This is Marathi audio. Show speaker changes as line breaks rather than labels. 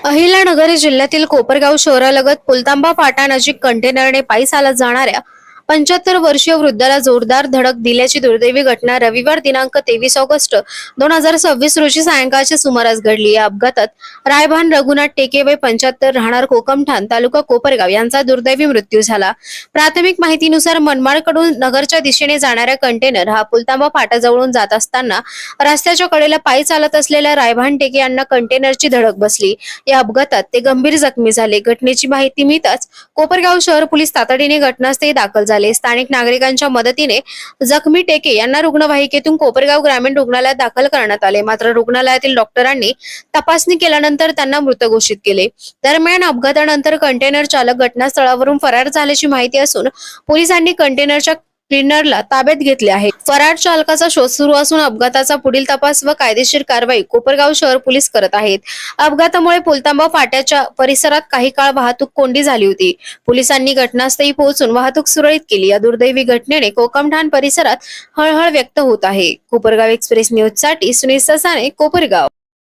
अहिल्यानगर जिल्ह्यातील कोपरगाव शहरालगत पुलतांबा फाटानजीक कंटेनरने पायी चालत जाणाऱ्या 75 वर्षीय वृद्धाला जोरदार धडक दिल्याची दुर्दैवी घटना रविवार दिनांक 23 ऑगस्ट 2026 रोजी सायंकाळच्या सुमारास घडली। या अपघातात रायभान रघुनाथ टेके वय 75 राहणार कोकमठाण तालुका कोपरगाव यांचा दुर्दैवी मृत्यू झाला। प्राथमिक माहितीनुसार मनमाडकडून नगरच्या दिशेने जाणाऱ्या कंटेनर हा पुलतांबा फाटाजवळून जात असताना रस्त्याच्या कडेला पायी चालत असलेल्या रायभान टेके यांना कंटेनरची धडक बसली। या अपघातात ते गंभीर जखमी झाले। घटनेची माहिती मिळताच कोपरगाव शहर पोलीस तातडीने घटनास्थळी दाखल झाले। स्थानिक नागरिकांच्या मदतीने जखमी टेके यांना रुग्णवाहिकेतून कोपरगाव ग्रामीण रुग्णालयात दाखल करण्यात आले। मात्र रुग्णालयातील डॉक्टरांनी तपासणी केल्यानंतर त्यांना मृत घोषित केले। दरम्यान अपघातानंतर कंटेनर चालक घटनास्थळावरून फरार झाल्याची माहिती असून पोलिसांनी कंटेनरच्या क्लिनरला ताब्यात घेतले आहे। फरार चालकाचा शोध सुरू असून अपघाताचा पुढील तपास व कायदेशीर कारवाई कोपरगाव शहर पोलीस करत आहेत। अपघातामुळे पुलतांबा फाट्याच्या परिसरात काही काळ वाहतूक कोंडी झाली होती। पोलिसांनी घटनास्थळी पोहोचून वाहतूक सुरळीत केली। या दुर्दैवी घटनेने कोकमठाण परिसरात हळहळ व्यक्त होत आहे। कोपरगाव एक्सप्रेस न्यूज साठी सुनील ससाने, कोपरगाव।